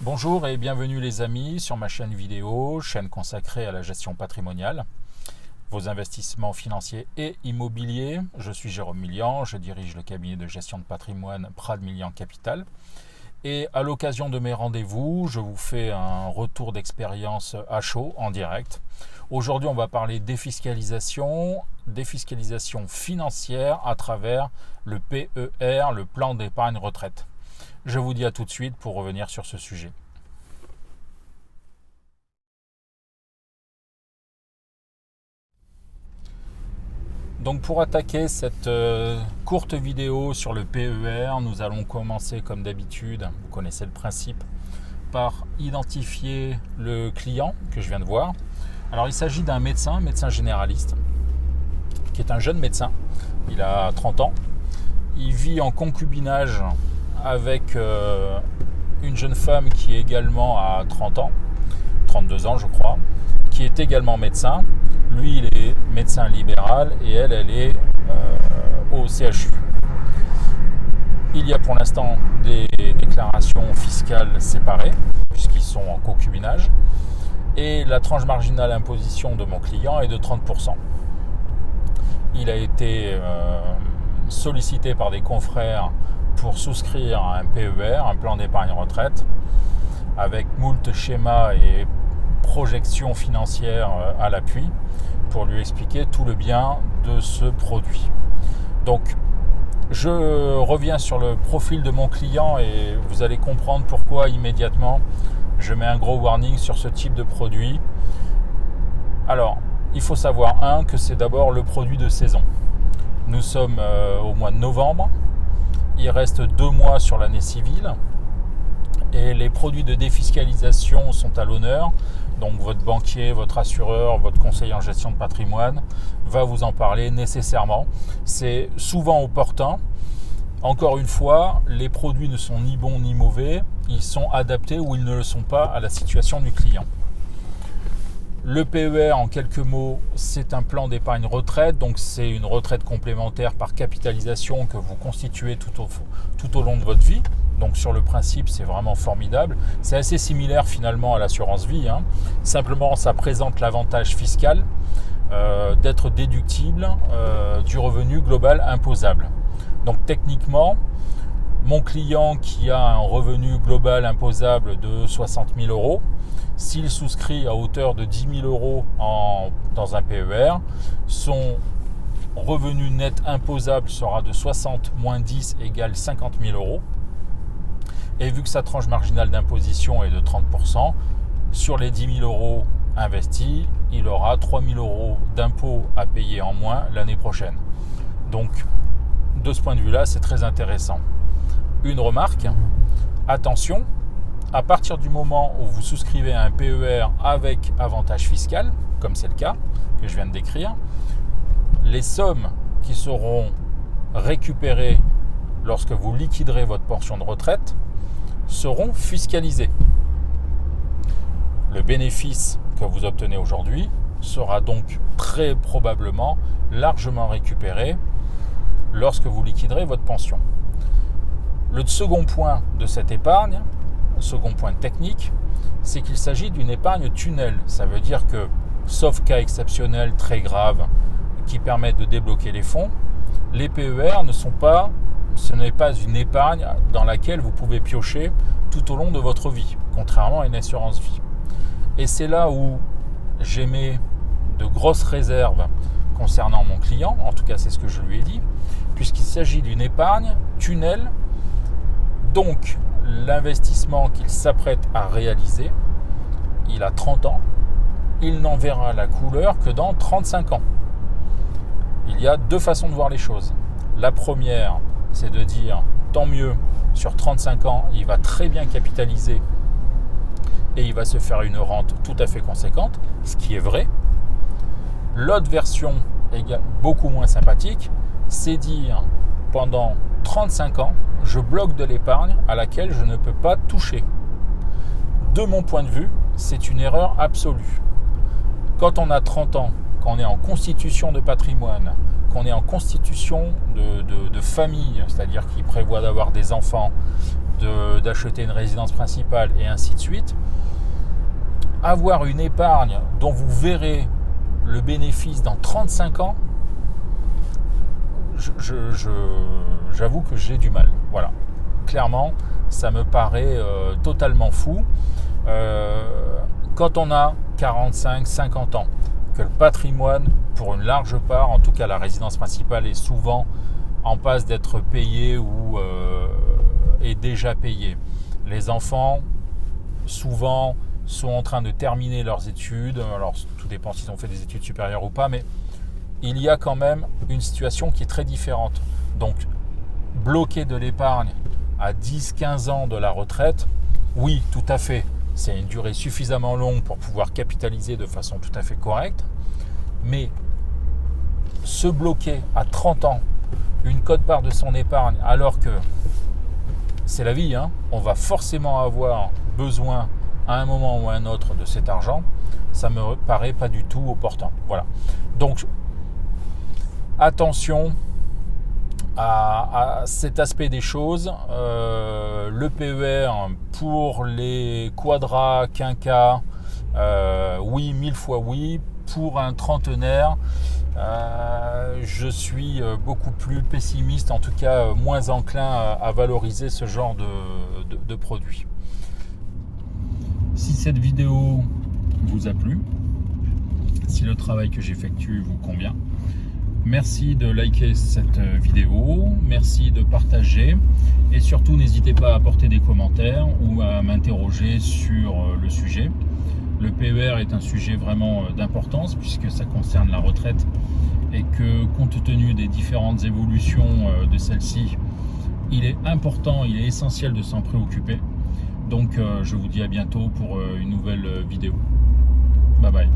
Bonjour et bienvenue les amis sur ma chaîne vidéo, chaîne consacrée à la gestion patrimoniale, vos investissements financiers et immobiliers. Je suis Jérôme Millian, je dirige le cabinet de gestion de patrimoine Prades Millian Capital. Et à l'occasion de mes rendez-vous, je vous fais un retour d'expérience à chaud, en direct. Aujourd'hui, on va parler défiscalisation financière à travers le PER, le plan d'épargne retraite. Je vous dis à tout de suite pour revenir sur ce sujet. Donc pour attaquer cette courte vidéo sur le PER, nous allons commencer comme d'habitude, vous connaissez le principe, par identifier le client que je viens de voir. Alors il s'agit d'un médecin généraliste, qui est un jeune médecin, il a 30 ans, il vit en concubinage avec une jeune femme qui est également à 30 ans, 32 ans je crois, qui est également médecin. Lui, il est médecin libéral et elle est au CHU. Il y a pour l'instant des déclarations fiscales séparées, puisqu'ils sont en concubinage. Et la tranche marginale d'imposition de mon client est de 30%. Il a été sollicité par des confrères pour souscrire à un PER, un plan d'épargne retraite, avec moult schémas et projections financières à l'appui, pour lui expliquer tout le bien de ce produit. Donc, je reviens sur le profil de mon client et vous allez comprendre pourquoi immédiatement je mets un gros warning sur ce type de produit. Alors, il faut savoir, que c'est d'abord le produit de saison. Nous sommes au mois de novembre, il reste 2 mois sur l'année civile et les produits de défiscalisation sont à l'honneur. Donc votre banquier, votre assureur, votre conseiller en gestion de patrimoine va vous en parler nécessairement. C'est souvent opportun. Encore une fois, les produits ne sont ni bons ni mauvais. Ils sont adaptés ou ils ne le sont pas à la situation du client. Le PER, en quelques mots, c'est un plan d'épargne retraite. Donc c'est une retraite complémentaire par capitalisation que vous constituez tout au long de votre vie. Donc sur le principe, c'est vraiment formidable. C'est assez similaire finalement à l'assurance vie. Simplement, ça présente l'avantage fiscal d'être déductible du revenu global imposable. Donc techniquement, mon client qui a un revenu global imposable de 60 000 euros, s'il souscrit à hauteur de 10 000 euros dans un PER, son revenu net imposable sera de 60 moins 10 égale 50 000 euros. Et vu que sa tranche marginale d'imposition est de 30%, sur les 10 000 euros investis, il aura 3 000 euros d'impôts à payer en moins l'année prochaine. Donc, de ce point de vue-là, c'est très intéressant. Une remarque, attention, à partir du moment où vous souscrivez à un PER avec avantage fiscal, comme c'est le cas que je viens de décrire, les sommes qui seront récupérées lorsque vous liquiderez votre pension de retraite seront fiscalisés. Le bénéfice que vous obtenez aujourd'hui sera donc très probablement largement récupéré lorsque vous liquiderez votre pension. Le second point de cette épargne, second point technique, c'est qu'il s'agit d'une épargne tunnel. Ça veut dire que, sauf cas exceptionnels très graves qui permettent de débloquer les fonds, les PER ce n'est pas une épargne dans laquelle vous pouvez piocher tout au long de votre vie, contrairement à une assurance vie. Et c'est là où j'émets de grosses réserves concernant mon client, en tout cas c'est ce que je lui ai dit, puisqu'il s'agit d'une épargne tunnel, donc l'investissement qu'il s'apprête à réaliser, il a 30 ans, il n'en verra la couleur que dans 35 ans. Il y a 2 façons de voir les choses. La première, c'est de dire tant mieux, sur 35 ans, il va très bien capitaliser et il va se faire une rente tout à fait conséquente, ce qui est vrai. L'autre version, beaucoup moins sympathique, c'est dire pendant 35 ans, je bloque de l'épargne à laquelle je ne peux pas toucher. De mon point de vue, c'est une erreur absolue. Quand on a 30 ans, quand on est en constitution de patrimoine, qu'on est en constitution de famille, c'est-à-dire qui prévoit d'avoir des enfants, d'acheter une résidence principale et ainsi de suite, avoir une épargne dont vous verrez le bénéfice dans 35 ans, j'avoue que j'ai du mal. Voilà. Clairement, ça me paraît totalement fou. Quand on a 45, 50 ans, que le patrimoine, pour une large part, en tout cas la résidence principale est souvent en passe d'être payée ou est déjà payée. Les enfants, souvent, sont en train de terminer leurs études. Alors, tout dépend s'ils ont fait des études supérieures ou pas, mais il y a quand même une situation qui est très différente. Donc, bloquer de l'épargne à 10-15 ans de la retraite, oui, tout à fait. C'est une durée suffisamment longue pour pouvoir capitaliser de façon tout à fait correcte. Mais se bloquer à 30 ans une quote-part de son épargne, alors que c'est la vie, hein, on va forcément avoir besoin à un moment ou à un autre de cet argent, ça me paraît pas du tout opportun. Voilà. Donc, attention à cet aspect des choses. Le PER pour les quadras, quinquas, oui, 1000 fois oui. Pour un trentenaire, je suis beaucoup plus pessimiste, en tout cas moins enclin à valoriser ce genre de produit. Si cette vidéo vous a plu, si le travail que j'effectue vous convient, merci de liker cette vidéo, merci de partager et surtout n'hésitez pas à apporter des commentaires ou à m'interroger sur le sujet. Le PER est un sujet vraiment d'importance puisque ça concerne la retraite et que compte tenu des différentes évolutions de celle-ci, il est important, il est essentiel de s'en préoccuper. Donc je vous dis à bientôt pour une nouvelle vidéo. Bye bye.